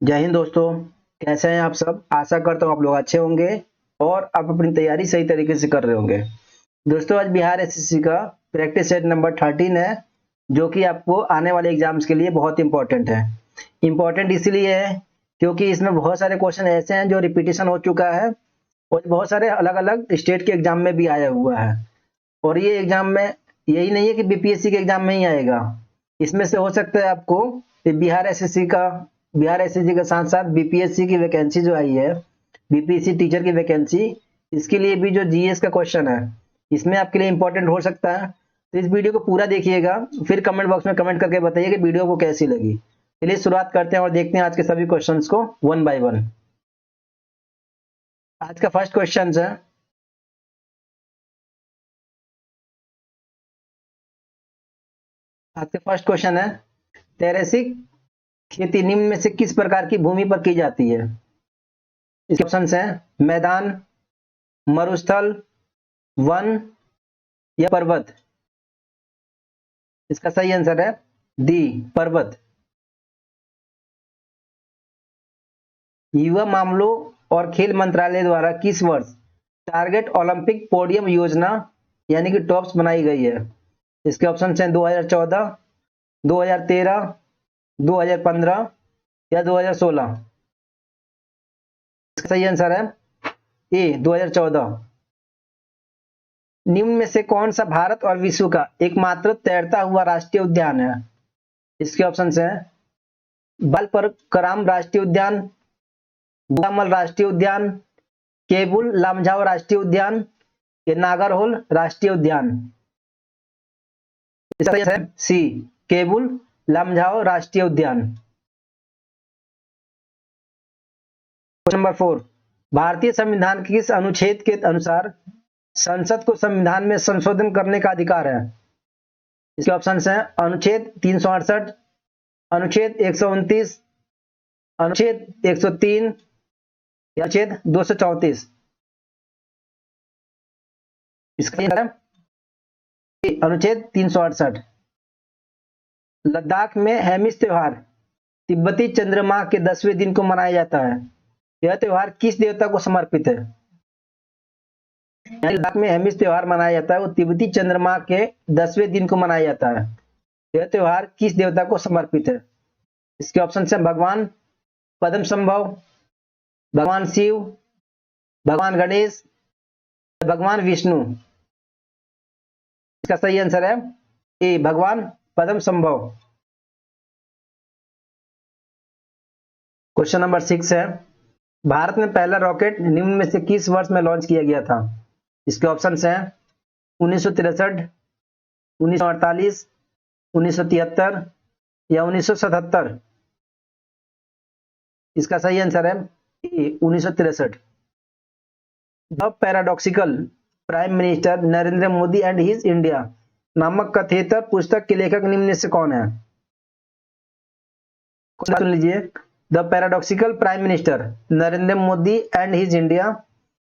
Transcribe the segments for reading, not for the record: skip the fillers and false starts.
जय हिंद दोस्तों। कैसे हैं आप सब? आशा करता हूँ आप लोग अच्छे होंगे और आप अपनी तैयारी सही तरीके से कर रहे होंगे। दोस्तों, आज बिहार एसएससी का प्रैक्टिस सेट नंबर 13 है, जो कि आपको आने वाले एग्जाम्स के लिए बहुत इंपॉर्टेंट है। इंपॉर्टेंट इसलिए है क्योंकि इसमें बहुत सारे क्वेश्चन ऐसे हैं जो रिपीटिशन हो चुका है और बहुत सारे अलग अलग स्टेट के एग्जाम में भी आया हुआ है। और ये एग्जाम में यही नहीं है कि बीपीएससी के एग्जाम में ही आएगा, इसमें से हो सकता है आपको बिहार एसएससी के साथ साथ बीपीएससी की वैकेंसी जो आई है, बीपीएससी टीचर की वैकेंसी, इसके लिए भी जो जीएस का क्वेश्चन है इसमें आपके लिए इंपॉर्टेंट हो सकता है। तो इस वीडियो को पूरा देखिएगा, फिर कमेंट बॉक्स में कमेंट करके बताइए कि वीडियो को कैसी लगी। चलिए शुरुआत करते हैं और देखते हैं आज के सभी क्वेश्चंस को वन बाय वन। आज का फर्स्ट क्वेश्चन है, टेरेसिक खेती निम्न में से किस प्रकार की भूमि पर की जाती है? इसके ऑप्शन हैं मैदान, मरुस्थल, वन या पर्वत। इसका सही आंसर है डी, पर्वत। युवा मामलों और खेल मंत्रालय द्वारा किस वर्ष टारगेट ओलंपिक पोडियम योजना यानी कि टॉप्स बनाई गई है? इसके ऑप्शन हैं 2014, 2013, 2015 या 2016। इसका सही आंसर है ए, 2014। निम्न में से कौन सा भारत और विश्व का एकमात्र तैरता हुआ राष्ट्रीय उद्यान है? इसके ऑप्शन हैं बालपरकराम राष्ट्रीय उद्यान, गोदामल राष्ट्रीय उद्यान, केबुल लामझाओ राष्ट्रीय उद्यान या नागरहोल राष्ट्रीय उद्यान। इसका सही है सी, केबुल लामझाओ राष्ट्रीय उद्यान। क्वेश्चन नंबर 4, भारतीय संविधान के किस अनुच्छेद के अनुसार संसद को संविधान में संशोधन करने का अधिकार है? इसके ऑप्शन हैं अनुच्छेद 368, अनुच्छेद 129, अनुच्छेद 103 या अनुच्छेद 234। इसका है अनुच्छेद 368। लद्दाख में हेमिस त्योहार तिब्बती चंद्रमा के 10वें दिन को मनाया जाता है। यह त्योहार किस देवता को समर्पित है? लद्दाख में हेमिस त्योहार मनाया जाता है, वो तिब्बती चंद्रमा के 10वें दिन को मनाया जाता है। यह त्योहार किस देवता को समर्पित है? इसके ऑप्शन हैं भगवान पद्म संभव, भगवान शिव, भगवान गणेश, भगवान विष्णु। इसका सही आंसर है ए, भगवान पद्म संभव। क्वेश्चन नंबर 6 है, भारत में पहला रॉकेट निम्न में से किस वर्ष में लॉन्च किया गया था? इसके ऑप्शन हैं 1963, 1948, 1973 या 1977। इसका सही आंसर है 1963। The paradoxical prime minister Narendra Modi and his India नामक कथेतर पुस्तक के लेखक निम्न में से कौन है? सुन लीजिए, the paradoxical prime minister Narendra Modi and his India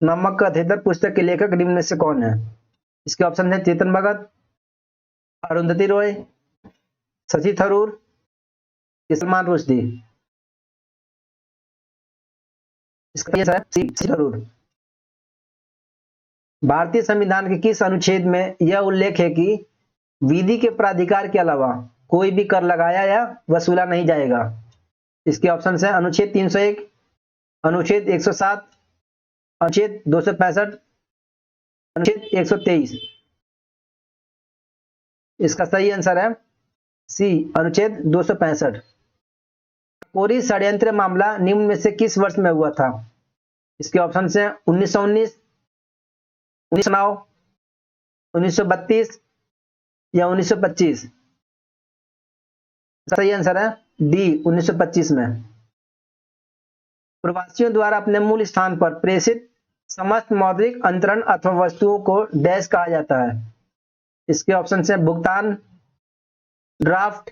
नामक कथेतर पुस्तक के लेखक निम्न में से कौन है? इसके ऑप्शन है चेतन भगत, अरुंधति रॉय, शशि थरूर, सलमान रुश्दी। इसका आंसर है सी, शशि थरूर। भारतीय संविधान के किस अनुच्छेद में यह उल्लेख है कि विधि के प्राधिकार के अलावा कोई भी कर लगाया या वसूला नहीं जाएगा? इसके ऑप्शन हैं अनुच्छेद 301, अनुच्छेद 107, अनुच्छेद 265, अनुच्छेद 123। इसका सही आंसर है सी, अनुच्छेद 265। कोरी षड्यंत्र मामला निम्न में से किस वर्ष में हुआ था? इसके ऑप्शन हैं 1919, 1909, 1932 या 1925। सही आंसर है डी, 1925 में। प्रवासियों द्वारा अपने मूल स्थान पर प्रेषित समस्त मौद्रिक अंतरण अथवा वस्तुओं को डैश कहा जाता है? इसके ऑप्शन हैं भुगतान, ड्राफ्ट,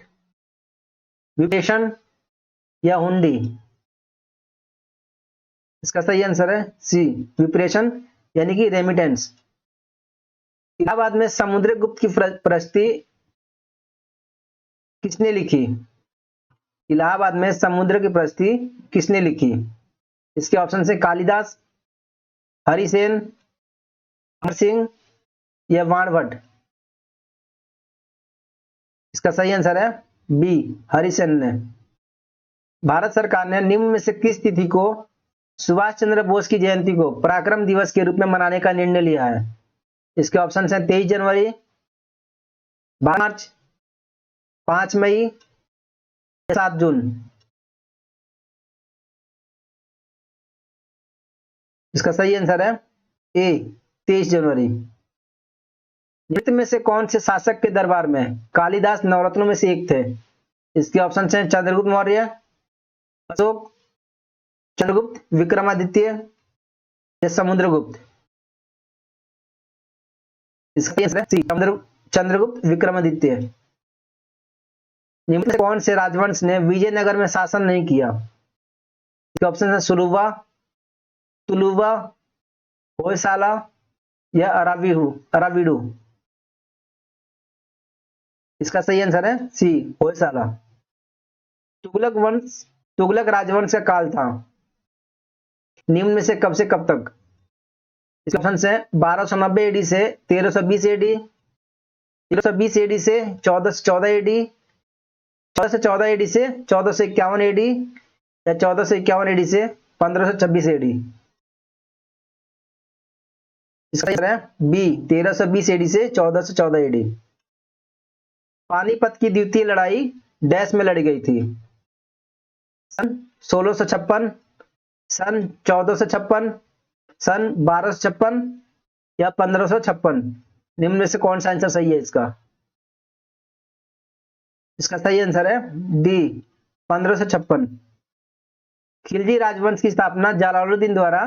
विप्रेषण या हुंडी। इसका सही आंसर है सी, विप्रेषण यानी कि रेमिटेंस। इलाहाबाद में समुद्रगुप्त की प्रस्ती किसने लिखी? इलाहाबाद में समुद्र की प्रस्थिति किसने लिखी? इसके ऑप्शन है कालिदास, हरिसेन, अमर सिंह या बाणभट्ट। इसका सही आंसर है बी, हरिसेन ने। भारत सरकार ने निम्न में से किस तिथि को सुभाष चंद्र बोस की जयंती को पराक्रम दिवस के रूप में मनाने का निर्णय लिया है? इसके ऑप्शन है 23 जनवरी, 12 मार्च, 5 मई, 7 जून। इसका सही आंसर है ए, 23 जनवरी। निम्न में से कौन से शासक के दरबार में कालिदास नवरत्नों में से एक थे? इसके ऑप्शन हैं चंद्रगुप्त मौर्य, अशोक, चंद्रगुप्त विक्रमादित्य या समुद्रगुप्त। इसका आंसर है सी, चंद्रगुप्त विक्रमादित्य। निम्न में से कौन से राजवंश ने विजयनगर में शासन नहीं किया? इसके ऑप्शन है सुलुवा, तुलुवा, होयसाला या अराविडू। इसका सही आंसर है सी, होयसाला। तुगलक राजवंश का काल था निम्न में से कब तक? इसके ऑप्शन है 1290 एडी से 1320 एडी, 1320 एडी से 1414 एडी, 1414 एडी से 1451 एडी या 1451 एडी से 1526 एडी। इसका आंसर है बी, 1320 एडी से 1414 एडी। पानीपत की द्वितीय लड़ाई डैश में लड़ी गई थी? सन 1656, सन 1456, सन 1256 या 1556। निम्न में से कौन सा आंसर सही है इसका? इसका सही आंसर है डी, 1556। खिलजी राजवंश की स्थापना जलालुद्दीन द्वारा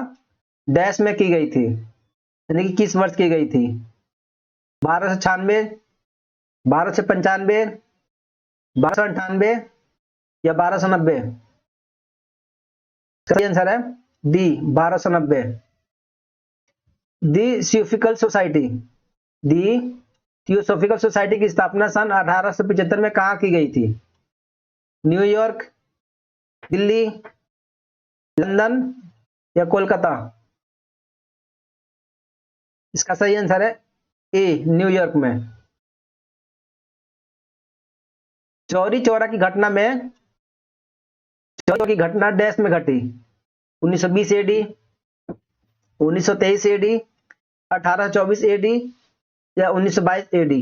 डैश में की गई थी, यानी कि किस वर्ष की गई थी? 1296, 1295, 1298 या 1290। सही आंसर है डी, 1290। दी थियोसॉफिकल सोसाइटी की स्थापना सन 1875 में कहां की गई थी? न्यूयॉर्क, दिल्ली, लंदन या कोलकाता। इसका सही आंसर है ए, न्यूयॉर्क में। चौरी चौरा की घटना डैश में घटी? 1920 एडी, 1923 एडी, 1824 एडी या 1922 एडी।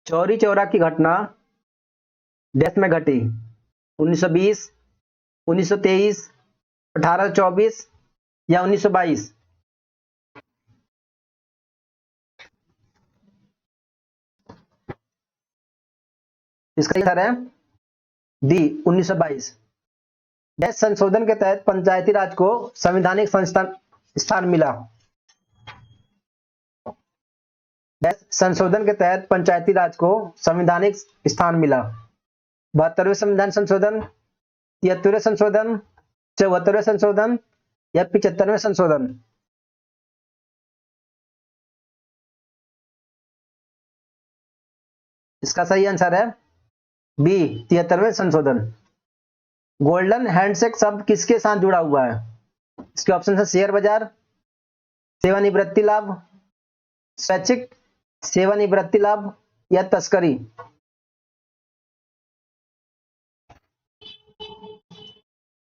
चौरी चौरा की घटना डैश में घटी? 1920, 1923, 1824 या 1922। इसका आंसर है डी, 1922। डैश संशोधन के तहत पंचायती राज को संवैधानिक स्थान मिला? डैश संशोधन के तहत पंचायती राज को संवैधानिक स्थान मिला? 72वें संविधान संशोधन, 73वें संशोधन, 74वें संशोधन या 75वें संशोधन। इसका सही आंसर है बी, 73वें संशोधन। गोल्डन हैंडशेक शब्द किसके साथ जुड़ा हुआ है? इसके ऑप्शन है शेयर बाजार, सेवानिवृत्ति लाभ, स्वैच्छिक सेवानिवृत्ति लाभ या तस्करी।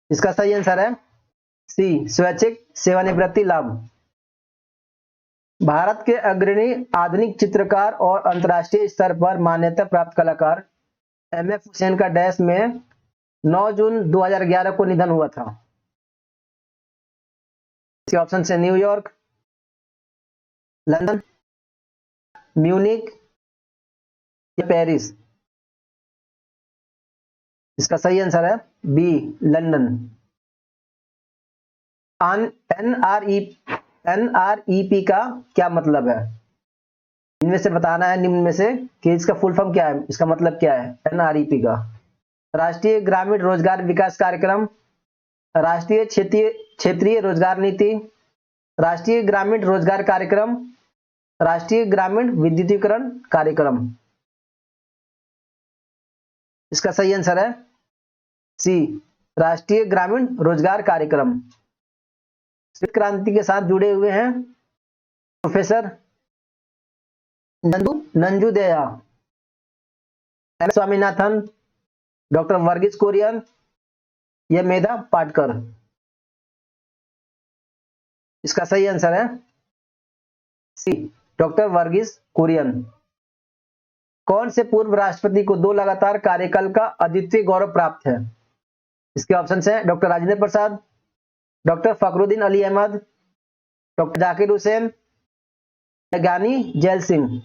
इसका सही आंसर है सी, स्वैच्छिक सेवानिवृत्ति लाभ। भारत के अग्रणी आधुनिक चित्रकार और अंतर्राष्ट्रीय स्तर पर मान्यता प्राप्त कलाकार एमएफ हुसैन का डैश में 9 जून 2011 को निधन हुआ था? इसके ऑप्शन है न्यूयॉर्क, लंदन, म्यूनिक या पेरिस। इसका सही आंसर है बी, लंदन। एनआरईपी का क्या मतलब है? इनमें से बताना है निम्न में से कि इसका फुल फॉर्म क्या है, इसका मतलब क्या है एनआरईपी का? राष्ट्रीय ग्रामीण रोजगार विकास कार्यक्रम, राष्ट्रीय क्षेत्रीय रोजगार नीति, राष्ट्रीय ग्रामीण रोजगार कार्यक्रम, राष्ट्रीय ग्रामीण विद्युतीकरण कार्यक्रम। इसका सही आंसर है सी, राष्ट्रीय ग्रामीण रोजगार कार्यक्रम। श्वेत क्रांति के साथ जुड़े हुए हैं प्रोफेसर नंजुदेया, स्वामीनाथन, डॉक्टर वर्गीस कुरियन या मेधा पाटकर। इसका सही आंसर है सी, डॉक्टर वर्गीस कुरियन। कौन से पूर्व राष्ट्रपति को 2 लगातार कार्यकाल का अद्वितीय गौरव प्राप्त है? इसके ऑप्शंस हैं doctor Rajendra Prasad, doctor Fakhruddin Ali Ahmad, doctor Zakir Hussain या ज्ञानी जैल सिंह।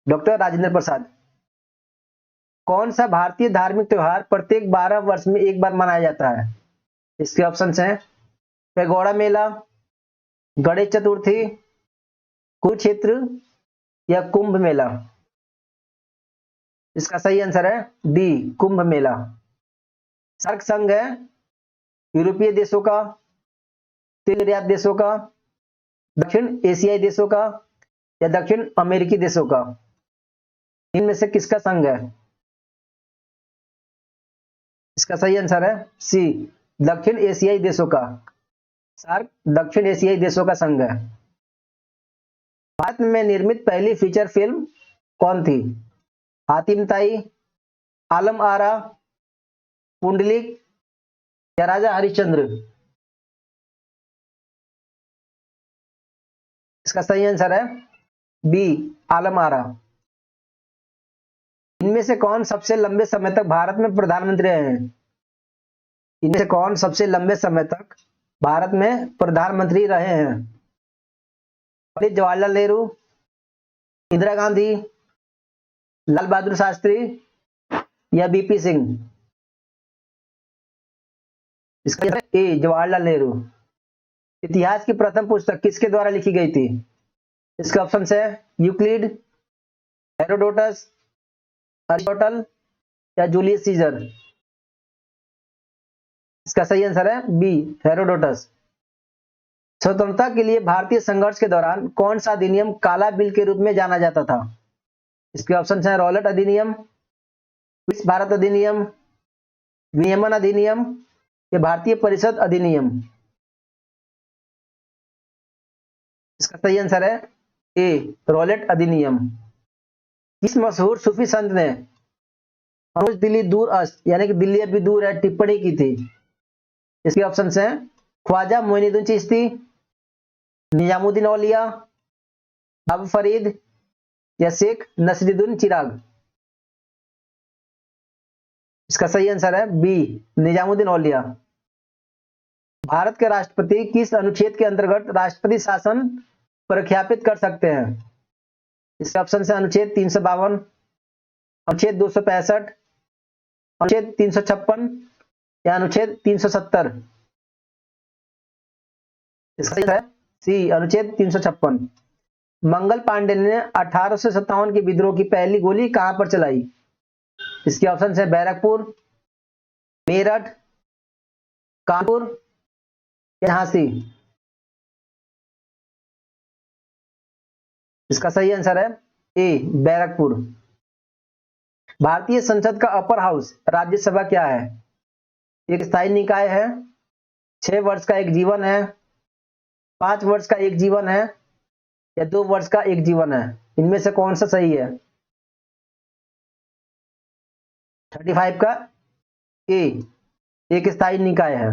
डॉक्टर राजेंद्र प्रसाद। कौन सा भारतीय धार्मिक त्योहार प्रत्येक 12 वर्ष में एक बार मनाया जाता है? इसके ऑप्शंस हैं पैगोड़ा मेला, गणेश चतुर्थी, कुरुक्षेत्र या कुंभ मेला। इसका सही आंसर है डी, कुंभ मेला। सार्क संघ है यूरोपीय देशों का, तेल निर्यात देशों का, दक्षिण एशियाई देशों का या दक्षिण अमेरिकी देशों का। इनमें से किसका संघ है? इसका सही आंसर है सी, दक्षिण एशियाई देशों का। सार्क दक्षिण एशियाई देशों का संघ है। भारत में निर्मित पहली फीचर फिल्म कौन थी? हातिम ताई, आलम आरा, पुंडलिक या राजा हरिश्चंद्र। इसका सही आंसर है बी, आलम आरा। इनमें से कौन सबसे लंबे समय तक भारत में प्रधानमंत्री रहे हैं? इनमें से कौन सबसे लंबे समय तक भारत में प्रधानमंत्री रहे हैं? पंडित जवाहरलाल नेहरू, इंदिरा गांधी, लाल बहादुर शास्त्री या बीपी सिंह। इसका ए, जवाहरलाल नेहरू। इतिहास की प्रथम पुस्तक किसके द्वारा लिखी गई थी? इसके ऑप्शन है यूक्लिड, हेरोडोटस, अरिस्टोटल या जूलियस सीजर। इसका सही आंसर है बी, हेरोडोटस। स्वतंत्रता के लिए भारतीय संघर्ष के दौरान कौन सा अधिनियम काला बिल के रूप में जाना जाता था? इसके ऑप्शन हैं रॉलेट अधिनियम, विश्व भारत अधिनियम, विनियमन अधिनियम या भारतीय परिषद अधिनियम। इसका सही आंसर है ए, रॉलेट अधिनियम। किस मशहूर सूफी संत ने अनुज दिल्ली दूर अस्त यानी कि दिल्ली अभी दूर है टिप्पणी की थी? इसके ऑप्शन हैं ख्वाजा मोइनुद्दीन चिश्ती, निजामुद्दीन औलिया, बाबा फरीद या शेख नसीरुद्दीन चिराग। इसका सही आंसर है बी, निजामुद्दीन औलिया। भारत के राष्ट्रपति किस अनुच्छेद के अंतर्गत राष्ट्रपति शासन प्रख्यापित कर सकते हैं? इसके ऑप्शन है अनुच्छेद 352, अनुच्छेद 265, अनुच्छेद 356 या अनुच्छेद 370। इसका है सी, अनुच्छेद 356। मंगल पांडे ने 1857 के विद्रोह की पहली गोली कहां पर चलाई? इसके ऑप्शन है बैरकपुर, मेरठ, कानपुर या झांसी। इसका सही आंसर है ए, बैरकपुर। भारतीय संसद का अपर हाउस राज्यसभा क्या है? एक स्थायी निकाय है, 6 वर्ष का एक जीवन है, 5 वर्ष का एक जीवन है या 2 वर्ष का एक जीवन है। इनमें से कौन सा सही है? 35 का ए, एक स्थायी निकाय है।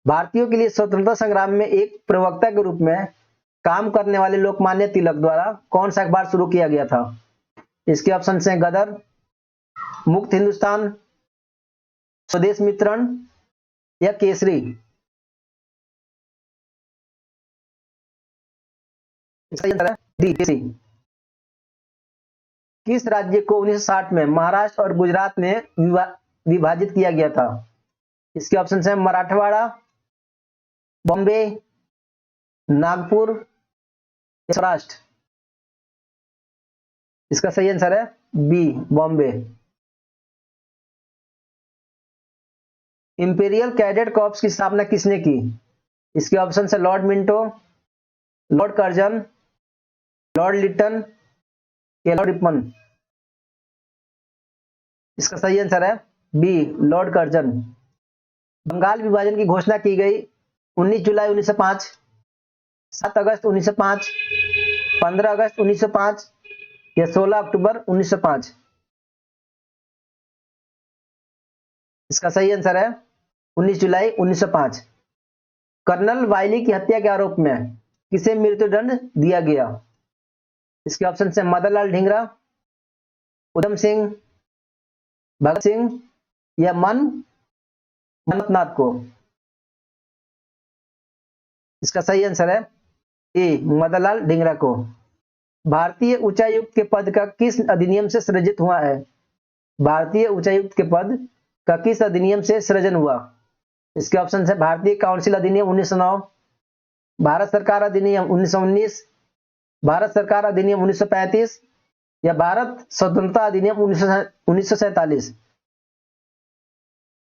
भारतीयों के लिए स्वतंत्रता संग्राम में एक प्रवक्ता के रूप में काम करने वाले लोकमान्य तिलक द्वारा कौन सा अखबार शुरू किया गया था? इसके ऑप्शन हैं गदर, मुक्त हिंदुस्तान, स्वदेश मित्रण या केसरी। डी, केसरी। किस राज्य को 1960 में महाराष्ट्र और गुजरात में विभाजित किया गया था? इसके ऑप्शन हैं मराठवाड़ा, बॉम्बे, नागपुर, सौराष्ट्र। इसका सही आंसर है B, Bombay. Imperial Cadet Corps की स्थापना किसने की? इसके ऑप्शन है Lord Minto, Lord Curzon, Lord Lytton या लॉर्ड रिपन? इसका सही आंसर है बी, लॉर्ड कर्जन। बंगाल विभाजन की घोषणा की गई 19 जुलाई 1905, 7 अगस्त 1905, 15 अगस्त 1905 या 16 अक्टूबर 1905? इसका सही आंसर है 19 जुलाई 1905। कर्नल वायली की हत्या के आरोप में किसे मृत्युदंड दिया गया? इसके ऑप्शन है मदनलाल ढींगरा, उधम सिंह, भगत सिंह या मनमथनाथ को? इसका सही आंसर है ए, मदनलाल ढींगरा को। भारतीय उच्चायुक्त के पद का किस अधिनियम से सृजित हुआ है? भारतीय उच्चायुक्त के पद का किस अधिनियम से सृजन हुआ? इसके ऑप्शन है भारतीय काउंसिल अधिनियम 1909, भारत सरकार अधिनियम 1919, भारत सरकार अधिनियम 1935 या भारत स्वतंत्रता अधिनियम 1947?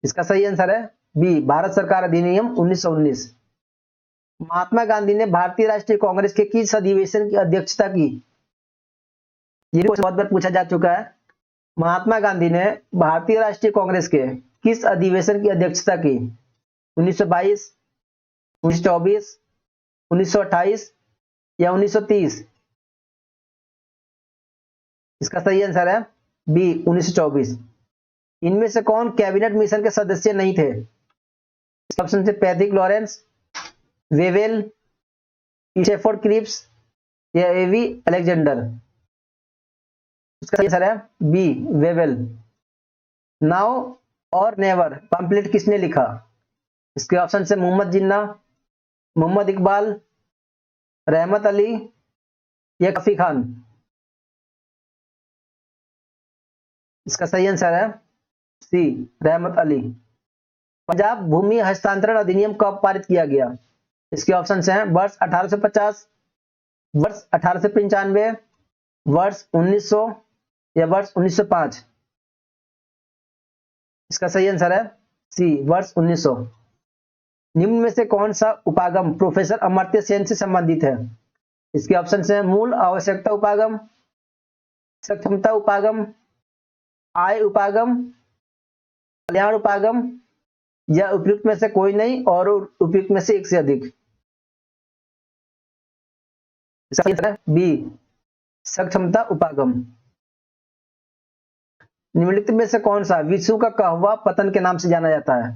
इसका सही आंसर है बी, भारत सरकार अधिनियम 1919। महात्मा गांधी ने भारतीय राष्ट्रीय कांग्रेस के किस अधिवेशन की अध्यक्षता की? ये बहुत बार पूछा जा चुका है। महात्मा गांधी ने भारतीय राष्ट्रीय कांग्रेस के किस अधिवेशन की अध्यक्षता की? 1922, 1924, 1928 या 1930? इसका सही आंसर है बी, 1924। इनमें से कौन कैबिनेट मिशन के सदस्य नहीं थे? इसका ऑप्शन है Patrick Lawrence, Wavell, Stafford Cripps या एवी अलेक्जेंडर? इसका सही आंसर है बी, वेवेल। नाउ और नेवर पंपलेट किसने लिखा? इसके ऑप्शन है मोहम्मद जिन्ना, मोहम्मद इकबाल, रहमत अली या कफी खान? इसका सही आंसर है सी, रहमत अली। पंजाब भूमि हस्तांतरण अधिनियम कब पारित किया गया? इसके ऑप्शन हैं वर्ष 1850, वर्ष 1895, वर्ष 1900 या वर्ष 1905? इसका सही आंसर है सी, वर्ष 1900। निम्न में से कौन सा उपागम प्रोफेसर अमर्त्य सेन से संबंधित है? इसके ऑप्शन हैं मूल आवश्यकता उपागम, सक्षमता उपागम, आय उपागम, कल्याण उपागम या उपयुक्त में से कोई नहीं और उपयुक्त में से एक से अधिक? इसका आंसर है बी, सक्षमता उपागम। निम्नलिखित में से कौन सा विश्व का कहवा पतन के नाम से जाना जाता है?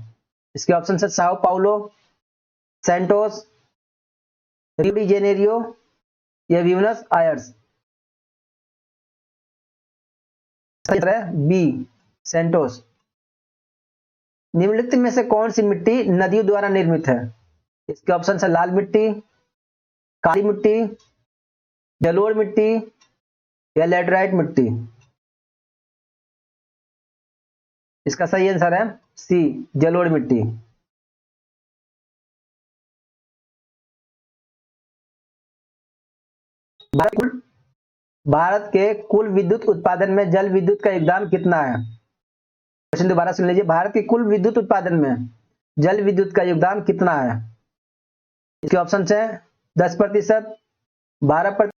इसके ऑप्शन है Sao Paulo, Santos, Rio de Janeiro या ब्यूनस आयर्स? है बी, सैंटोस। निम्नलिखित में से कौन सी मिट्टी नदियों द्वारा निर्मित है? इसके ऑप्शन है लाल मिट्टी, काली मिट्टी, जलोढ़ मिट्टी या लैटराइट मिट्टी? इसका सही आंसर है सी, जलोढ़ मिट्टी। भारत के कुल विद्युत उत्पादन में जल विद्युत का योगदान कितना है? क्वेश्चन दोबारा सुन लीजिए। भारत के कुल विद्युत उत्पादन में जल विद्युत का योगदान कितना है? इसके ऑप्शन है 10%, 12%,